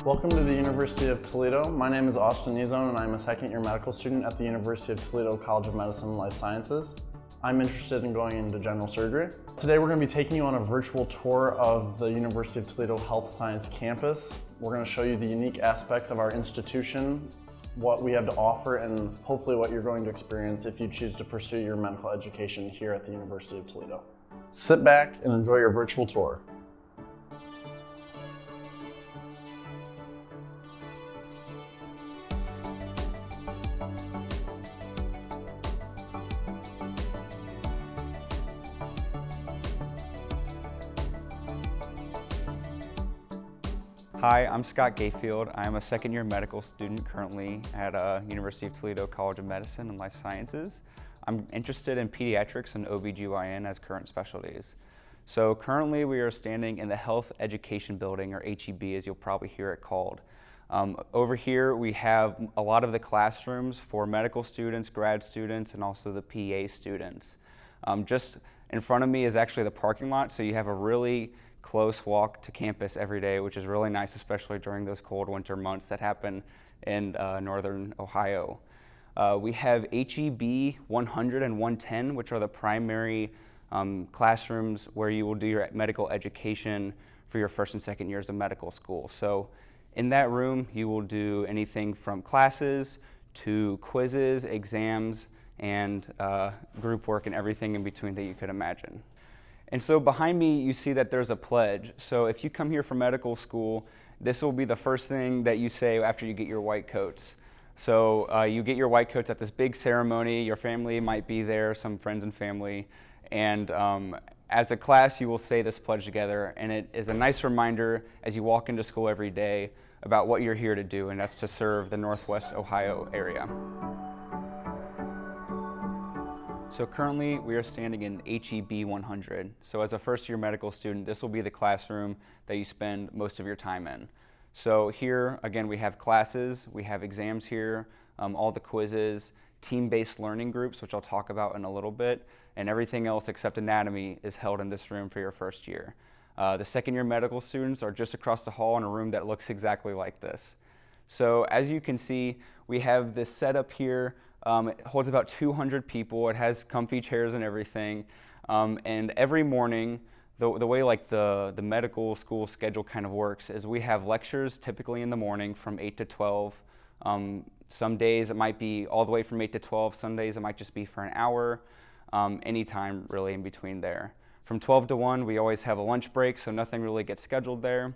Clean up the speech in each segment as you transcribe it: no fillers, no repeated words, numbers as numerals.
Welcome to the University of Toledo. My name is Austin Nizon and I'm a second-year medical student at the University of Toledo College of Medicine and Life Sciences. I'm interested in going into general surgery. Today we're going to be taking you on a virtual tour of the University of Toledo Health Science campus. We're going to show you the unique aspects of our institution, what we have to offer, and hopefully what you're going to experience if you choose to pursue your medical education here at the University of Toledo. Sit back and enjoy your virtual tour. Hi, I'm Scott Gayfield. I'm a second-year medical student currently at University of Toledo College of Medicine and Life Sciences. I'm interested in pediatrics and OBGYN as current specialties. So currently we are standing in the Health Education Building, or HEB as you'll probably hear it called. Over here we have a lot of the classrooms for medical students, grad students, and also the PA students. Just in front of me is actually the parking lot, so you have a really close walk to campus every day, which is really nice, especially during those cold winter months that happen in northern Ohio. We have HEB 100 and 110, which are the primary classrooms where you will do your medical education for your first and second years of medical school. So in that room, you will do anything from classes to quizzes, exams, and group work and everything in between that you could imagine. And so behind me, you see that there's a pledge. So if you come here for medical school, this will be the first thing that you say after you get your white coats. So you get your white coats at this big ceremony. Your family might be there, some friends and family. And as a class, you will say this pledge together. And it is a nice reminder as you walk into school every day about what you're here to do, and that's to serve the Northwest Ohio area. So currently we are standing in HEB 100. So as a first-year medical student, this will be the classroom that you spend most of your time in. So here, again, we have classes, we have exams here, all the quizzes, team-based learning groups, which I'll talk about in a little bit, and everything else except anatomy is held in this room for your first year. The second-year medical students are just across the hall in a room that looks exactly like this. So as you can see, we have this setup here. It holds about 200 people. It has comfy chairs and everything. And every morning, the way like the medical school schedule kind of works is we have lectures typically in the morning from 8 to 12. Some days it might be all the way from 8 to 12. Some days it might just be for an hour. Anytime really in between there. From 12 to 1, we always have a lunch break, so nothing really gets scheduled there.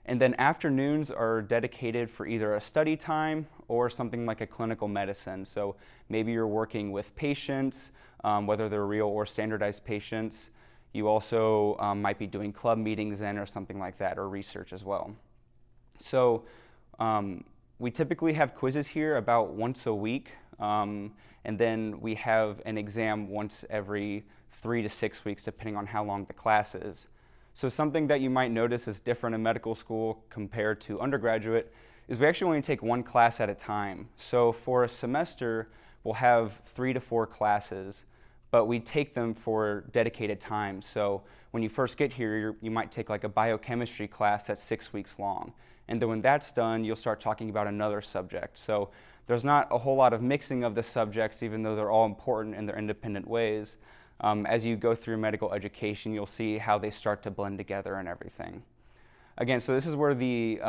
And then afternoons are dedicated for either a study time or something like a clinical medicine. So maybe you're working with patients, whether they're real or standardized patients. You also might be doing club meetings then or something like that, or research as well. So we typically have quizzes here about once a week, and then we have an exam once every 3 to 6 weeks, depending on how long the class is. So something that you might notice is different in medical school compared to undergraduate is we actually only take one class at a time. So for a semester, we'll have 3 to 4 classes, but we take them for dedicated time. So when you first get here, you might take like a biochemistry class that's 6 weeks long. And then when that's done, you'll start talking about another subject. So there's not a whole lot of mixing of the subjects, even though they're all important in their independent ways. As you go through medical education, you'll see how they start to blend together and everything. Again, so this is where the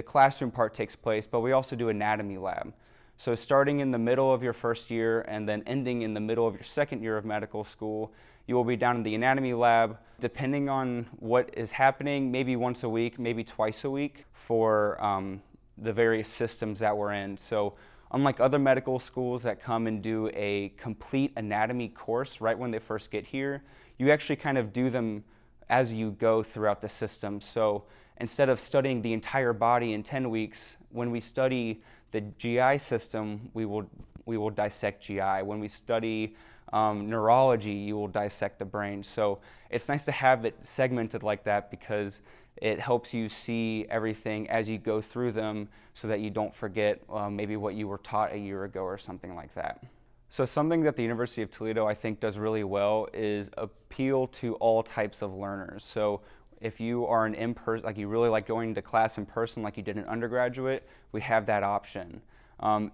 classroom part takes place, but we also do anatomy lab. So starting in the middle of your first year and then ending in the middle of your second year of medical school, you will be down in the anatomy lab, depending on what is happening, maybe once a week, maybe twice a week for the various systems that we're in. So unlike other medical schools that come and do a complete anatomy course right when they first get here, you actually kind of do them as you go throughout the system. So instead of studying the entire body in 10 weeks, when we study the GI system, we will dissect GI. When we study neurology, you will dissect the brain. So it's nice to have it segmented like that because it helps you see everything as you go through them so that you don't forget maybe what you were taught a year ago or something like that. So something that the University of Toledo I think does really well is appeal to all types of learners. So if you are an in-person, like you really like going to class in person like you did in undergraduate, we have that option.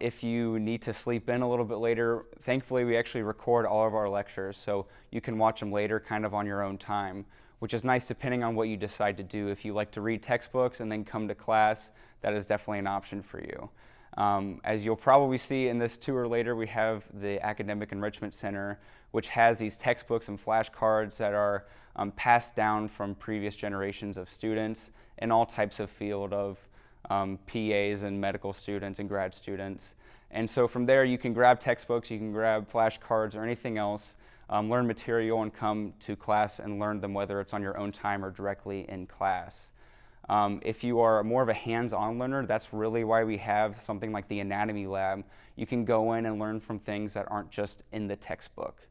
If you need to sleep in a little bit later, thankfully we actually record all of our lectures, so you can watch them later kind of on your own time, which is nice depending on what you decide to do. If you like to read textbooks and then come to class, that is definitely an option for you. As you'll probably see in this tour later, we have the Academic Enrichment Center, which has these textbooks and flashcards that are passed down from previous generations of students in all types of field of PAs and medical students and grad students. And so from there you can grab textbooks, you can grab flashcards or anything else, learn material and come to class and learn them, whether it's on your own time or directly in class. If you are more of a hands-on learner, that's really why we have something like the anatomy lab. You can go in and learn from things that aren't just in the textbook.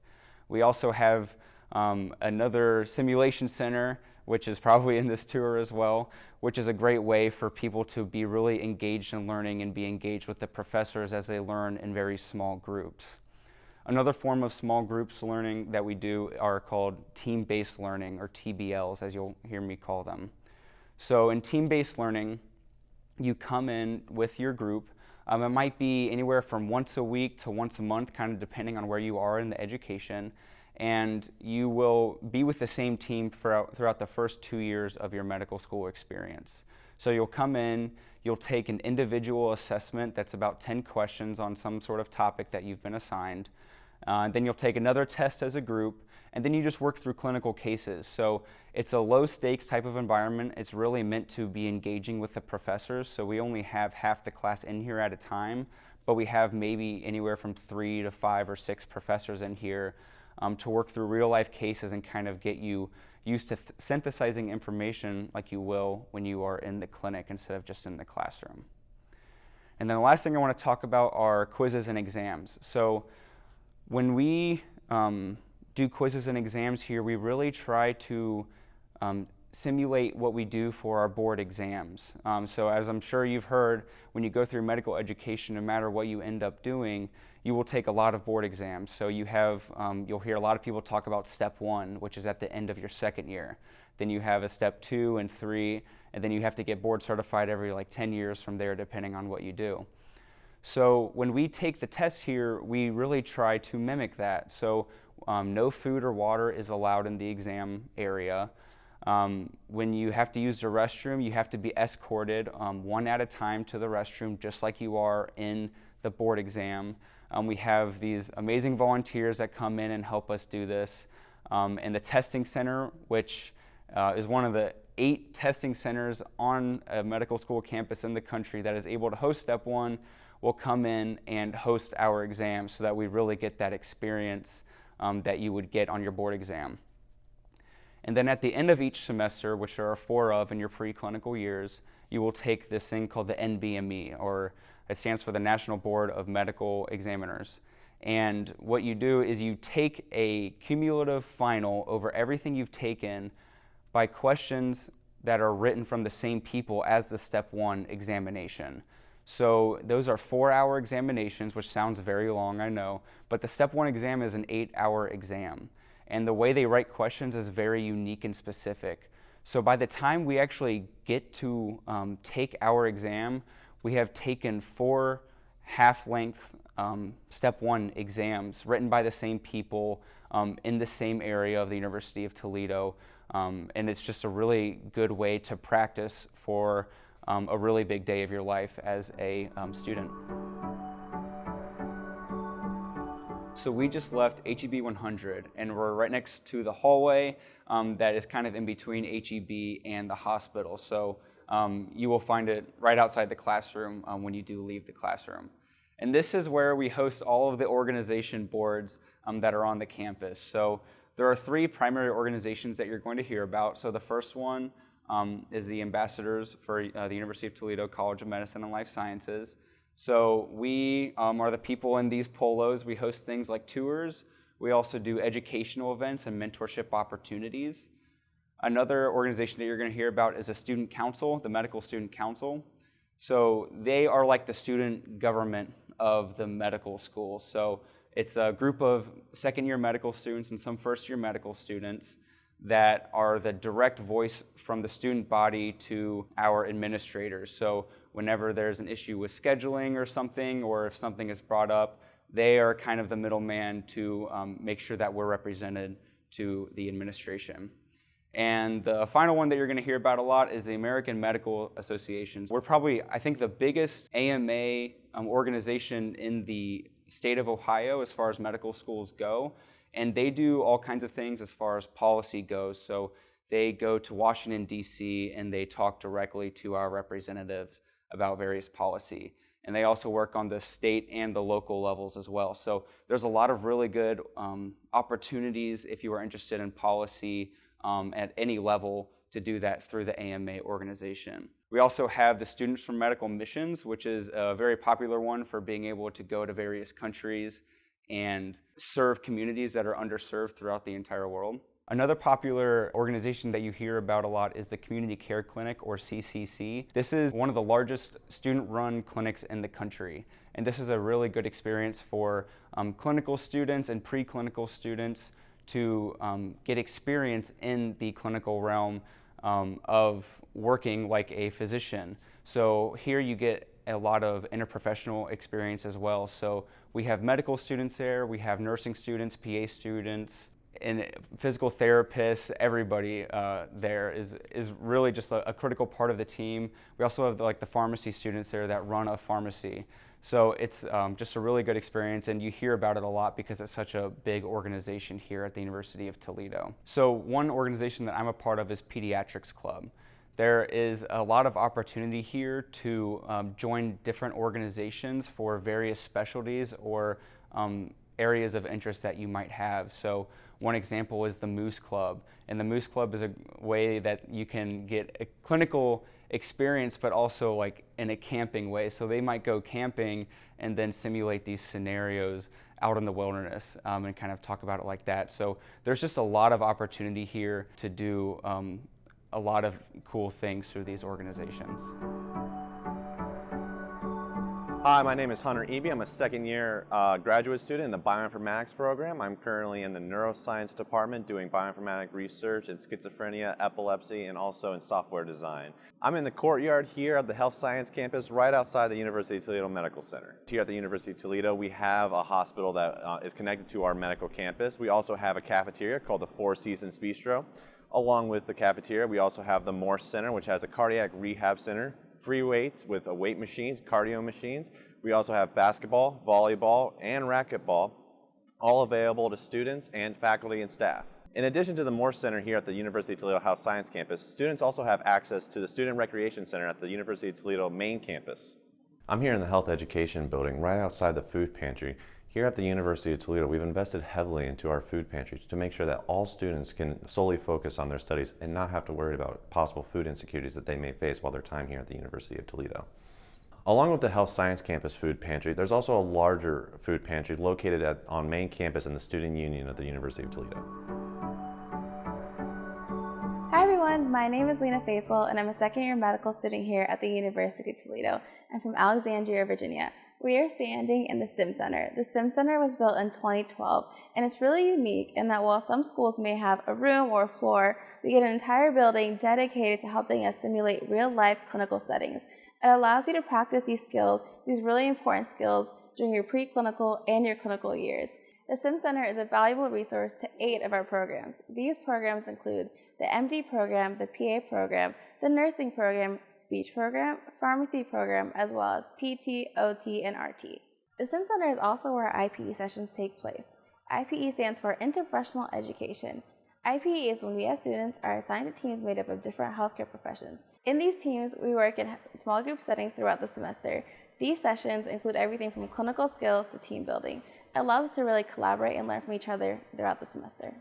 We also have another simulation center, which is probably in this tour as well, which is a great way for people to be really engaged in learning and be engaged with the professors as they learn in very small groups. Another form of small groups learning that we do are called team-based learning, or TBLs, as you'll hear me call them. So in team-based learning, you come in with your group. It might be anywhere from once a week to once a month, kind of depending on where you are in the education. And you will be with the same team throughout the first 2 years of your medical school experience. So you'll come in, you'll take an individual assessment that's about 10 questions on some sort of topic that you've been assigned. Then you'll take another test as a group, and then you just work through clinical cases. So it's a low stakes type of environment. It's really meant to be engaging with the professors. So we only have half the class in here at a time, but we have maybe anywhere from 3 to 5 or 6 professors in here to work through real life cases and kind of get you used to synthesizing information like you will when you are in the clinic instead of just in the classroom. And then the last thing I want to talk about are quizzes and exams. So when we do quizzes and exams here, we really try to simulate what we do for our board exams. So as I'm sure you've heard, when you go through medical education, no matter what you end up doing, you will take a lot of board exams. So you have, you'll hear a lot of people talk about step 1, which is at the end of your second year. Then you have a step 2 and 3, and then you have to get board certified every like 10 years from there, depending on what you do. So when we take the tests here, we really try to mimic that. So no food or water is allowed in the exam area. When you have to use the restroom, you have to be escorted one at a time to the restroom, just like you are in the board exam. We have these amazing volunteers that come in and help us do this. And the testing center, which is one of the 8 testing centers on a medical school campus in the country that is able to host step 1, will come in and host our exams so that we really get that experience that you would get on your board exam. And then at the end of each semester, which there are 4 of in your preclinical years, you will take this thing called the NBME, or it stands for the National Board of Medical Examiners. And what you do is you take a cumulative final over everything you've taken by questions that are written from the same people as the step 1 examination. So those are 4-hour examinations, which sounds very long, I know, but the step 1 exam is an 8-hour exam. And the way they write questions is very unique and specific. So by the time we actually get to take our exam, we have taken 4 half-length step 1 exams written by the same people in the same area of the University of Toledo. And it's just a really good way to practice for a really big day of your life as a student. So we just left HEB 100, and we're right next to the hallway that is kind of in between HEB and the hospital. So you will find it right outside the classroom when you do leave the classroom. And this is where we host all of the organization boards that are on the campus. So there are 3 primary organizations that you're going to hear about. So the first one is the ambassadors for the University of Toledo College of Medicine and Life Sciences. So we are the people in these polos. We host things like tours. We also do educational events and mentorship opportunities. Another organization that you're going to hear about is a student council, the Medical Student Council. So they are like the student government of the medical school. So it's a group of second-year medical students and some first-year medical students that are the direct voice from the student body to our administrators. So whenever there's an issue with scheduling or something, or if something is brought up, they are kind of the middleman to make sure that we're represented to the administration. And the final one that you're going to hear about a lot is the American Medical Association. We're probably, I think, the biggest AMA organization in the state of Ohio as far as medical schools go. And they do all kinds of things as far as policy goes. So they go to Washington, D.C., and they talk directly to our representatives about various policy. And they also work on the state and the local levels as well. So there's a lot of really good opportunities if you are interested in policy at any level to do that through the AMA organization. We also have the Students for Medical Missions, which is a very popular one for being able to go to various countries and serve communities that are underserved throughout the entire world. Another popular organization that you hear about a lot is the Community Care Clinic, or CCC. This is one of the largest student-run clinics in the country, and this is a really good experience for clinical students and preclinical students to get experience in the clinical realm of working like a physician. So here you get a lot of interprofessional experience as well. So we have medical students there, we have nursing students, PA students, and physical therapists. Everybody there is really just a critical part of the team. We also have the pharmacy students there that run a pharmacy. So it's just a really good experience, and you hear about it a lot because it's such a big organization here at the University of Toledo. So one organization that I'm a part of is Pediatrics Club. There is a lot of opportunity here to join different organizations for various specialties or areas of interest that you might have. So one example is the Moose Club, and the Moose Club is a way that you can get a clinical experience, but also like in a camping way. So they might go camping and then simulate these scenarios out in the wilderness and kind of talk about it like that. So there's just a lot of opportunity here to do a lot of cool things through these organizations. Hi, my name is Hunter Eby. I'm a second-year graduate student in the bioinformatics program. I'm currently in the neuroscience department doing bioinformatic research in schizophrenia, epilepsy, and also in software design. I'm in the courtyard here at the Health Science campus right outside the University of Toledo Medical Center. Here at the University of Toledo, we have a hospital that is connected to our medical campus. We also have a cafeteria called the Four Seasons Bistro. Along with the cafeteria, we also have the Morse Center, which has a cardiac rehab center, free weights with weight machines, cardio machines. We also have basketball, volleyball, and racquetball, all available to students and faculty and staff. In addition to the Morse Center here at the University of Toledo Health Science campus, students also have access to the Student Recreation Center at the University of Toledo main campus. I'm here in the Health Education building right outside the food pantry. Here at the University of Toledo, we've invested heavily into our food pantries to make sure that all students can solely focus on their studies and not have to worry about possible food insecurities that they may face while their time here at the University of Toledo. Along with the Health Science Campus food pantry, there's also a larger food pantry located on main campus in the Student Union of the University of Toledo. Hi everyone, my name is Lena Faisal and I'm a second-year medical student here at the University of Toledo. I'm from Alexandria, Virginia. We are standing in the SIM Center. The SIM Center was built in 2012, and it's really unique in that while some schools may have a room or a floor, we get an entire building dedicated to helping us simulate real-life clinical settings. It allows you to practice these skills, these really important skills, during your preclinical and your clinical years. The SIM Center is a valuable resource to 8 of our programs. These programs include the MD program, the PA program, the nursing program, speech program, pharmacy program, as well as PT, OT, and RT. The SIM Center is also where our IPE sessions take place. IPE stands for Interprofessional Education. IPE is when we as students are assigned to teams made up of different healthcare professions. In these teams, we work in small group settings throughout the semester. These sessions include everything from clinical skills to team building. It allows us to really collaborate and learn from each other throughout the semester.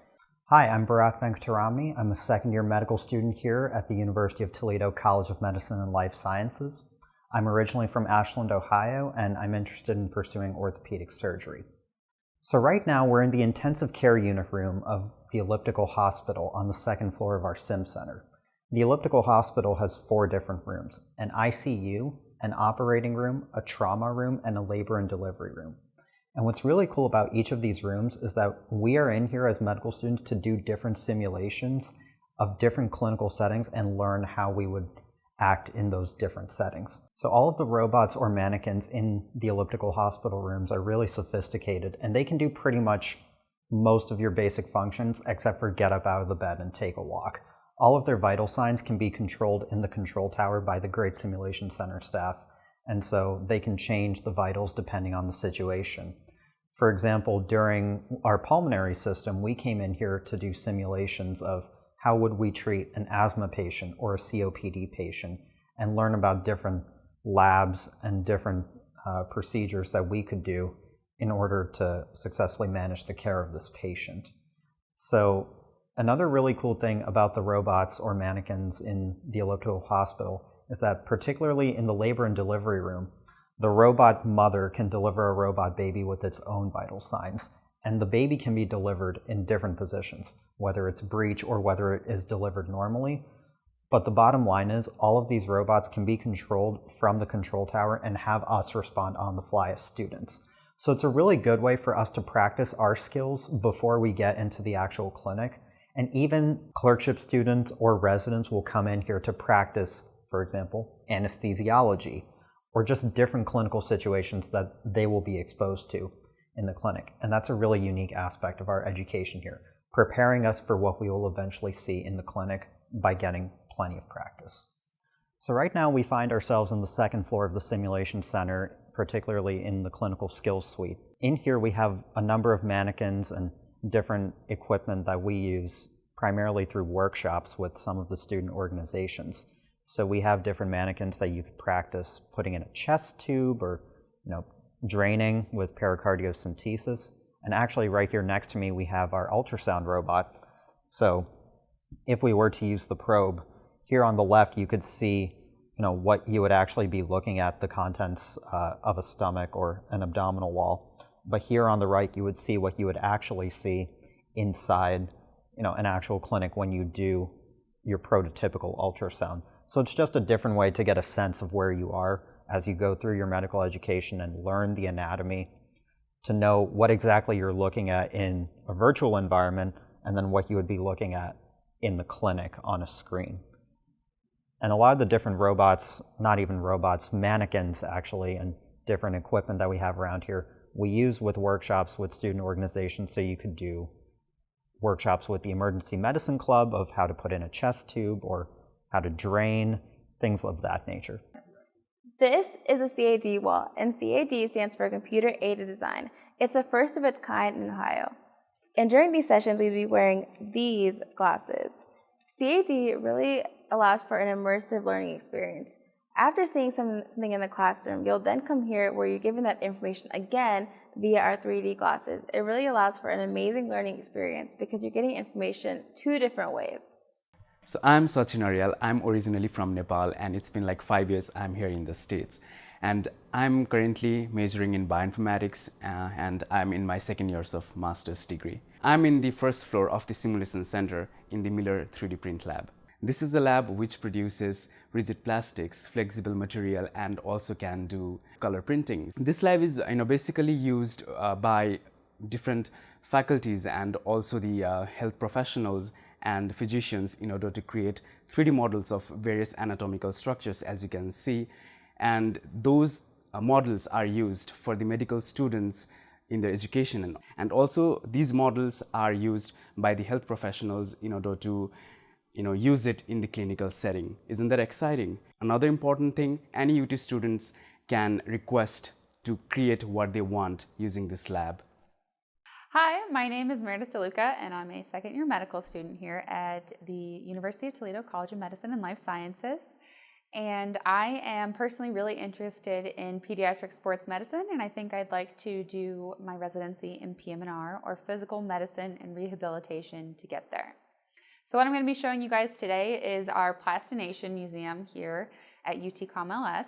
Hi, I'm Bharat Venkateramani. I'm a second-year medical student here at the University of Toledo College of Medicine and Life Sciences. I'm originally from Ashland, Ohio, and I'm interested in pursuing orthopedic surgery. So right now, we're in the intensive care unit room of the Elliptical Hospital on the second floor of our SIM Center. The Elliptical Hospital has 4 different rooms: an ICU, an operating room, a trauma room, and a labor and delivery room. And what's really cool about each of these rooms is that we are in here as medical students to do different simulations of different clinical settings and learn how we would act in those different settings. So all of the robots or mannequins in the elliptical hospital rooms are really sophisticated, and they can do pretty much most of your basic functions except for get up out of the bed and take a walk. All of their vital signs can be controlled in the control tower by the Great Simulation Center staff, and so they can change the vitals depending on the situation. For example, during our pulmonary system, we came in here to do simulations of how would we treat an asthma patient or a COPD patient and learn about different labs and different procedures that we could do in order to successfully manage the care of this patient. So another really cool thing about the robots or mannequins in the elliptical hospital is that particularly in the labor and delivery room, the robot mother can deliver a robot baby with its own vital signs. And the baby can be delivered in different positions, whether it's breech or whether it is delivered normally. But the bottom line is all of these robots can be controlled from the control tower and have us respond on the fly as students. So it's a really good way for us to practice our skills before we get into the actual clinic. And even clerkship students or residents will come in here to practice, for example, anesthesiology, or just different clinical situations that they will be exposed to in the clinic. And that's a really unique aspect of our education here, preparing us for what we will eventually see in the clinic by getting plenty of practice. So right now we find ourselves on the second floor of the simulation center, particularly in the clinical skills suite. In here we have a number of mannequins and different equipment that we use primarily through workshops with some of the student organizations. So we have different mannequins that you could practice putting in a chest tube or draining with pericardiocentesis. And actually right here next to me we have our ultrasound robot. So if we were to use the probe, here on the left you could see what you would actually be looking at, the contents of a stomach or an abdominal wall. But here on the right you would see what you would actually see inside an actual clinic when you do your prototypical ultrasound. So it's just a different way to get a sense of where you are as you go through your medical education and learn the anatomy, to know what exactly you're looking at in a virtual environment and then what you would be looking at in the clinic on a screen. And a lot of the different robots, not even robots, mannequins actually, and different equipment that we have around here, we use with workshops with student organizations. So you could do workshops with the emergency medicine club of how to put in a chest tube or how to drain, things of that nature. This is a CAD wall, and CAD stands for Computer Aided Design. It's the first of its kind in Ohio. And during these sessions, we'd be wearing these glasses. CAD really allows for an immersive learning experience. After seeing something in the classroom, you'll then come here where you're given that information again via our 3D glasses. It really allows for an amazing learning experience because you're getting information two different ways. So I'm Sachin Ariel. I'm originally from Nepal, and it's been like 5 years I'm here in the States. And I'm currently majoring in bioinformatics, and I'm in my second year of master's degree. I'm in the first floor of the simulation center in the Miller 3D print lab. This is a lab which produces rigid plastics, flexible material, and also can do color printing. This lab is basically used by different faculties and also the health professionals and physicians in order to create 3D models of various anatomical structures, as you can see. And those models are used for the medical students in their education. And also these models are used by the health professionals in order to use it in the clinical setting. Isn't that exciting? Another important thing, any UT students can request to create what they want using this lab. Hi, my name is Meredith DeLuca, and I'm a second-year medical student here at the University of Toledo College of Medicine and Life Sciences. And I am personally really interested in pediatric sports medicine, and I think I'd like to do my residency in PM&R, or physical medicine and rehabilitation, to get there. So what I'm going to be showing you guys today is our Plastination Museum here at UT-CommLS.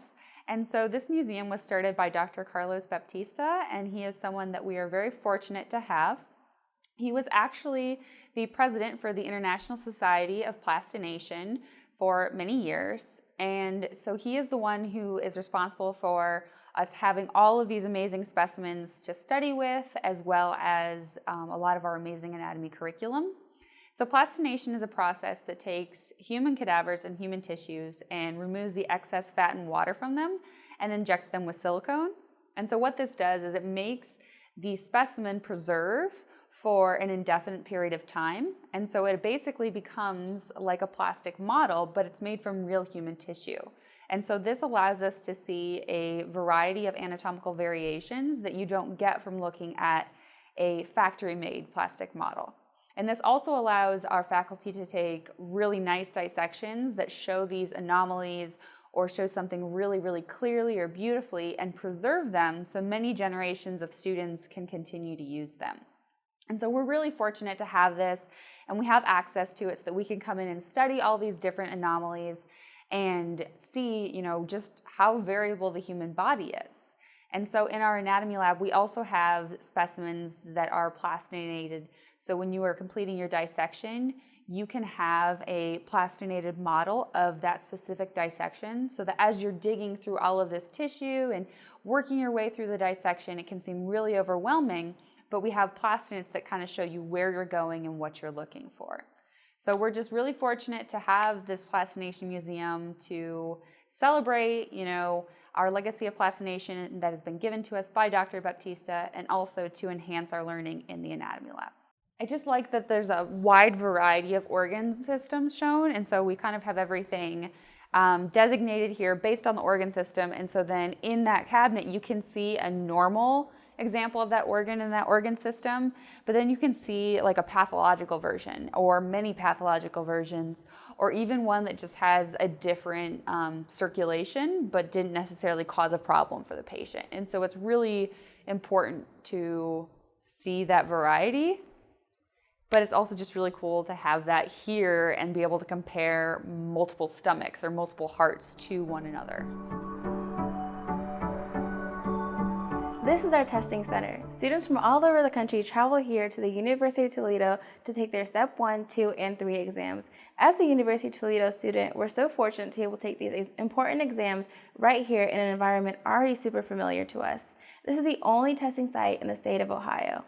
And so this museum was started by Dr. Carlos Baptista, and he is someone that we are very fortunate to have. He was actually the president for the International Society of Plastination for many years, and so he is the one who is responsible for us having all of these amazing specimens to study with, as well as a lot of our amazing anatomy curriculum. So plastination is a process that takes human cadavers and human tissues and removes the excess fat and water from them and injects them with silicone. And so what this does is it makes the specimen preserve for an indefinite period of time. And so it basically becomes like a plastic model, but it's made from real human tissue. And so this allows us to see a variety of anatomical variations that you don't get from looking at a factory-made plastic model. And this also allows our faculty to take really nice dissections that show these anomalies or show something really, really clearly or beautifully and preserve them so many generations of students can continue to use them. And so we're really fortunate to have this, and we have access to it so that we can come in and study all these different anomalies and see, just how variable the human body is. And so in our anatomy lab, we also have specimens that are plastinated. So when you are completing your dissection, you can have a plastinated model of that specific dissection so that as you're digging through all of this tissue and working your way through the dissection, it can seem really overwhelming, but we have plastinates that kind of show you where you're going and what you're looking for. So we're just really fortunate to have this plastination museum to celebrate, our legacy of plastination that has been given to us by Dr. Baptista, and also to enhance our learning in the anatomy lab. I just like that there's a wide variety of organ systems shown, and so we kind of have everything designated here based on the organ system, and so then in that cabinet you can see a normal example of that organ in that organ system, but then you can see like a pathological version or many pathological versions, or even one that just has a different circulation but didn't necessarily cause a problem for the patient. And so it's really important to see that variety, but it's also just really cool to have that here and be able to compare multiple stomachs or multiple hearts to one another. This is our testing center. Students from all over the country travel here to the University of Toledo to take their Step 1, 2, and 3 exams. As a University of Toledo student, we're so fortunate to be able to take these important exams right here in an environment already super familiar to us. This is the only testing site in the state of Ohio.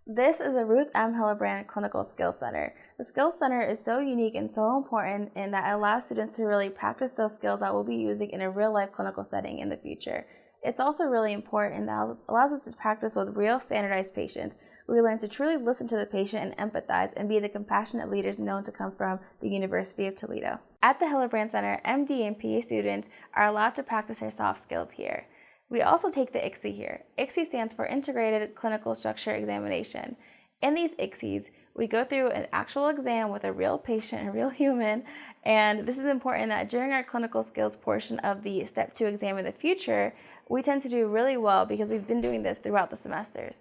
This is the Ruth M. Hillebrand Clinical Skills Center. The Skills Center is so unique and so important in that it allows students to really practice those skills that we'll be using in a real-life clinical setting in the future. It's also really important in that it allows us to practice with real standardized patients. We learn to truly listen to the patient and empathize and be the compassionate leaders known to come from the University of Toledo. At the Hillebrand Center, MD and PA students are allowed to practice their soft skills here. We also take the ICSE here. ICSE stands for Integrated Clinical Structure Examination. In these ICSEs, we go through an actual exam with a real patient, a real human, and this is important that during our clinical skills portion of the Step 2 exam in the future, we tend to do really well because we've been doing this throughout the semesters.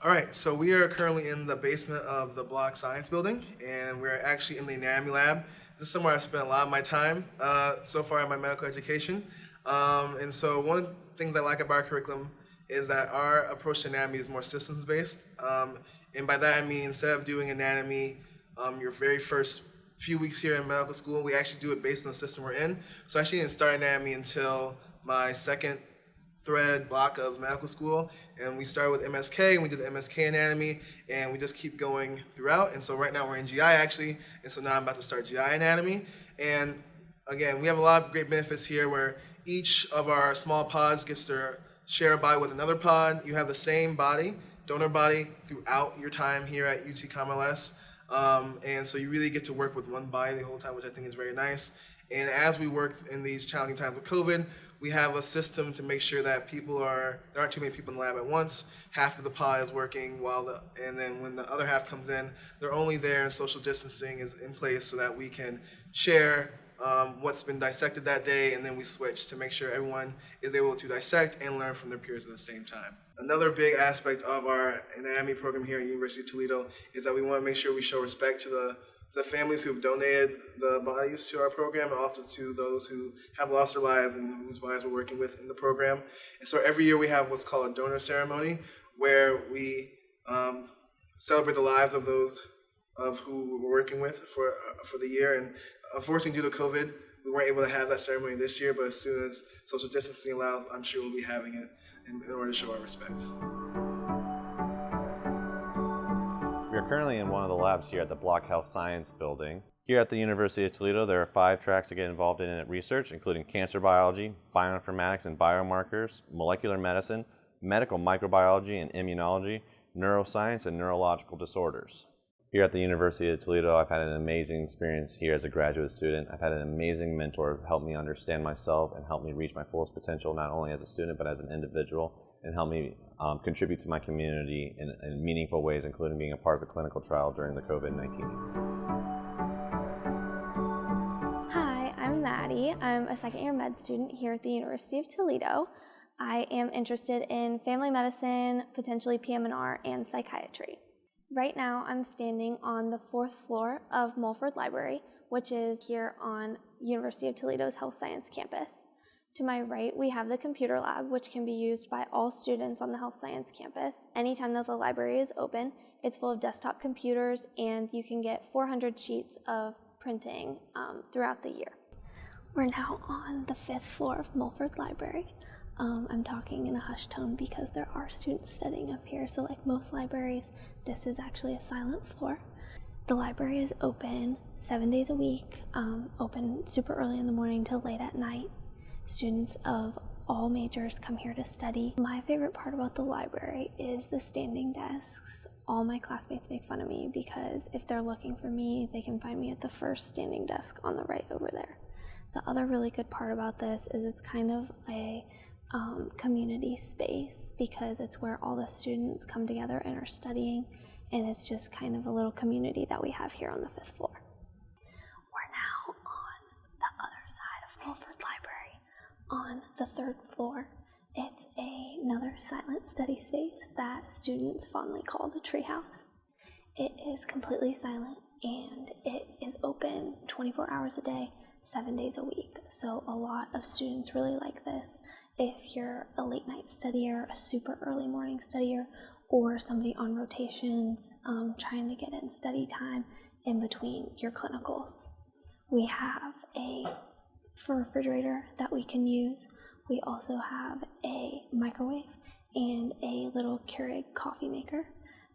All right, so we are currently in the basement of the Block Science Building, and we're actually in the anatomy lab. This is somewhere I've spent a lot of my time so far in my medical education. And so one of the things I like about our curriculum is that our approach to anatomy is more systems-based. And by that I mean instead of doing anatomy your very first few weeks here in medical school, we actually do it based on the system we're in. So I actually didn't start anatomy until my second thread block of medical school, and we started with MSK, and we did the MSK anatomy, and we just keep going throughout. And so right now we're in GI actually, and so now I'm about to start GI anatomy. And again, we have a lot of great benefits here where each of our small pods gets to share a body with another pod. You have the same body, donor body, throughout your time here at UT ComLS. And so you really get to work with one body the whole time, which I think is very nice. And as we work in these challenging times with COVID, we have a system to make sure that there aren't too many people in the lab at once. Half of the pod is working and then when the other half comes in, they're only there and social distancing is in place so that we can share what's been dissected that day, and then we switch to make sure everyone is able to dissect and learn from their peers at the same time. Another big aspect of our anatomy program here at University of Toledo is that we want to make sure we show respect to the families who've donated the bodies to our program, and also to those who have lost their lives and whose bodies we're working with in the program. And so every year we have what's called a donor ceremony, where we celebrate the lives of those of who we're working with for the year. And unfortunately, due to COVID, we weren't able to have that ceremony this year, but as soon as social distancing allows, I'm sure we'll be having it in order to show our respects. We are currently in one of the labs here at the Block Health Science Building. Here at the University of Toledo, there are 5 tracks to get involved in research, including cancer biology, bioinformatics and biomarkers, molecular medicine, medical microbiology and immunology, neuroscience, and neurological disorders. Here at the University of Toledo, I've had an amazing experience here as a graduate student. I've had an amazing mentor help me understand myself and help me reach my fullest potential, not only as a student, but as an individual, and help me contribute to my community in meaningful ways, including being a part of a clinical trial during the COVID-19. I'm Maddie. I'm a second-year med student here at the University of Toledo. I am interested in family medicine, potentially PM&R, and psychiatry. Right now, I'm standing on the 4th floor of Mulford Library, which is here on University of Toledo's Health Science campus. To my right, we have the computer lab, which can be used by all students on the Health Science campus. Anytime that the library is open, it's full of desktop computers, and you can get 400 sheets of printing throughout the year. We're now on the 5th floor of Mulford Library. I'm talking in a hushed tone because there are students studying up here, so like most libraries, this is actually a silent floor. The library is open 7 days a week, open super early in the morning till late at night. Students of all majors come here to study. My favorite part about the library is the standing desks. All my classmates make fun of me because if they're looking for me, they can find me at the first standing desk on the right over there. The other really good part about this is it's kind of a community space because it's where all the students come together and are studying, and it's just kind of a little community that we have here on the 5th floor. We're now on the other side of Mulford Library on the 3rd floor. It's another silent study space that students fondly call the treehouse. It is completely silent and it is open 24 hours a day, 7 days a week. So a lot of students really like this. If you're a late night studier, a super early morning studier, or somebody on rotations trying to get in study time in between your clinicals. We have a refrigerator that we can use. We also have a microwave and a little Keurig coffee maker.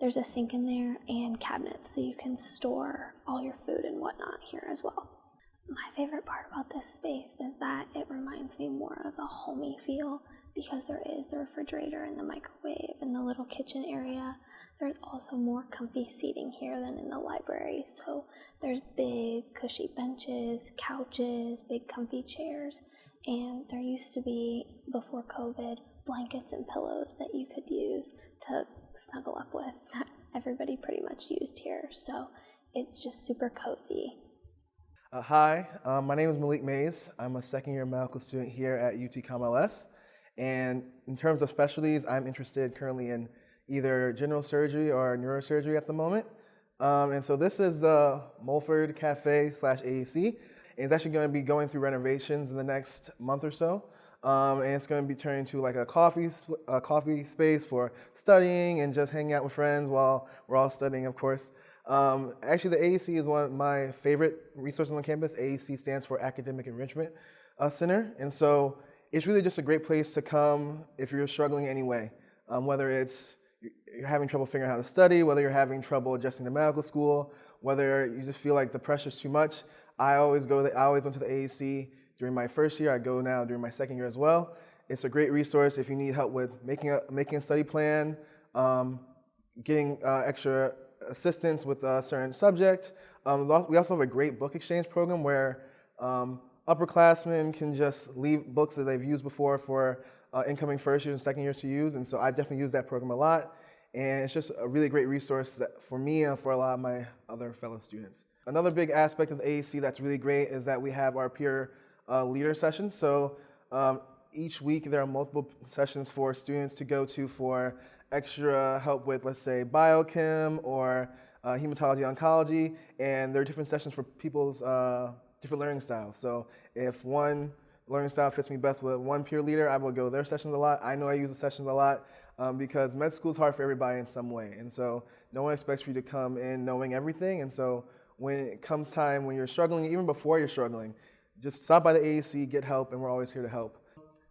There's a sink in there and cabinets so you can store all your food and whatnot here as well. My favorite part about this space is that it reminds me more of a homey feel because there is the refrigerator and the microwave and the little kitchen area. There's also more comfy seating here than in the library. So there's big cushy benches, couches, big comfy chairs, and there used to be, before COVID, blankets and pillows that you could use to snuggle up with that everybody pretty much used here. So it's just super cozy. Hi, my name is Malik Mays. I'm a second-year medical student here at UTComLS. And in terms of specialties, I'm interested currently in either general surgery or neurosurgery at the moment. And so this is the Mulford Cafe / AEC. And it's actually going to be going through renovations in the next month or so. And it's going to be turning into like a coffee space for studying and just hanging out with friends while we're all studying, of course. Actually, the AEC is one of my favorite resources on campus. AEC stands for Academic Enrichment Center. And so it's really just a great place to come if you're struggling anyway, whether it's you're having trouble figuring out how to study, whether you're having trouble adjusting to medical school, whether you just feel like the pressure's too much. I always went to the AEC during my first year. I go now during my second year as well. It's a great resource if you need help with making a study plan, getting extra assistance with a certain subject. We also have a great book exchange program where upperclassmen can just leave books that they've used before for incoming first years and second years to use. And so I definitely use that program a lot. And it's just a really great resource for me and for a lot of my other fellow students. Another big aspect of the AEC that's really great is that we have our peer leader sessions. So each week there are multiple sessions for students to go to for extra help with, let's say, biochem or hematology oncology, and there are different sessions for people's different learning styles. So if one learning style fits me best with one peer leader, I will go their sessions a lot. I know I use the sessions a lot because med school is hard for everybody in some way, and so no one expects you to come in knowing everything, and so when it comes time when you're struggling, even before you're struggling, just stop by the AAC, get help, and we're always here to help.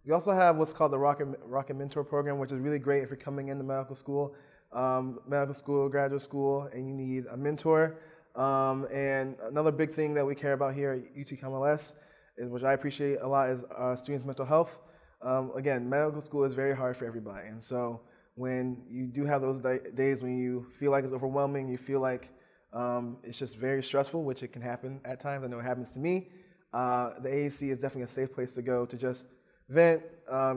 We also have what's called the Rocket Mentor program, which is really great if you're coming into medical school, graduate school, and you need a mentor. And another big thing that we care about here at UTMLS, which I appreciate a lot, is students' mental health. Again, medical school is very hard for everybody, and so when you do have those days when you feel like it's overwhelming, you feel like it's just very stressful, which it can happen at times. I know it happens to me. The AAC is definitely a safe place to go to just vent,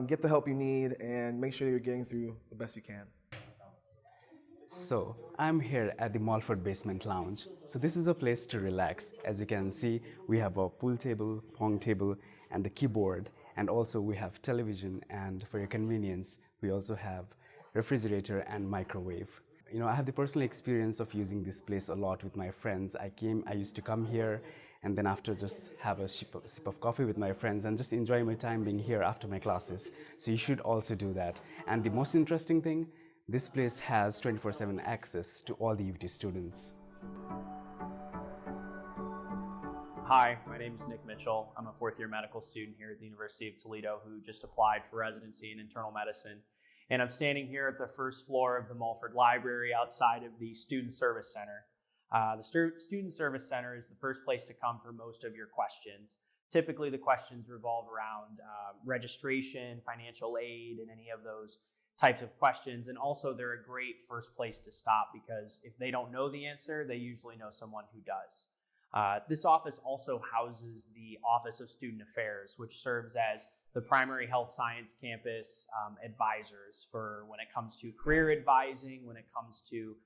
get the help you need, and make sure you're getting through the best you can. So I'm here at the Mulford Basement Lounge. So this is a place to relax. As you can see, we have a pool table, pong table, and a keyboard. And also we have television, and for your convenience, we also have refrigerator and microwave. You know, I have the personal experience of using this place a lot with my friends. I used to come here and then after just have a sip of coffee with my friends and just enjoy my time being here after my classes. So you should also do that. And the most interesting thing, this place has 24/7 access to all the UT students. Hi, my name is Nick Mitchell. I'm a fourth-year medical student here at the University of Toledo who just applied for residency in internal medicine. And I'm standing here at the first floor of the Mulford Library outside of the Student Service Center. The Student Service Center is the first place to come for most of your questions. Typically, the questions revolve around registration, financial aid, and any of those types of questions. And also, they're a great first place to stop because if they don't know the answer, they usually know someone who does. This office also houses the Office of Student Affairs, which serves as the primary health science campus advisors for when it comes to career advising, when it comes to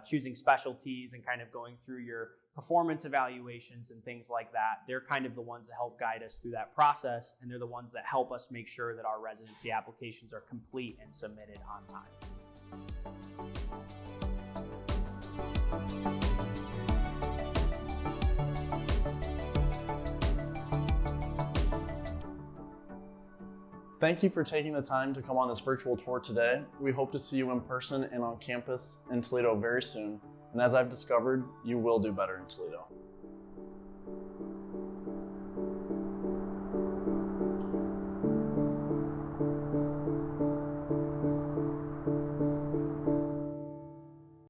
choosing specialties and kind of going through your performance evaluations and things like that. They're kind of the ones that help guide us through that process, and they're the ones that help us make sure that our residency applications are complete and submitted on time. Thank you for taking the time to come on this virtual tour today. We hope to see you in person and on campus in Toledo very soon. And as I've discovered, you will do better in Toledo.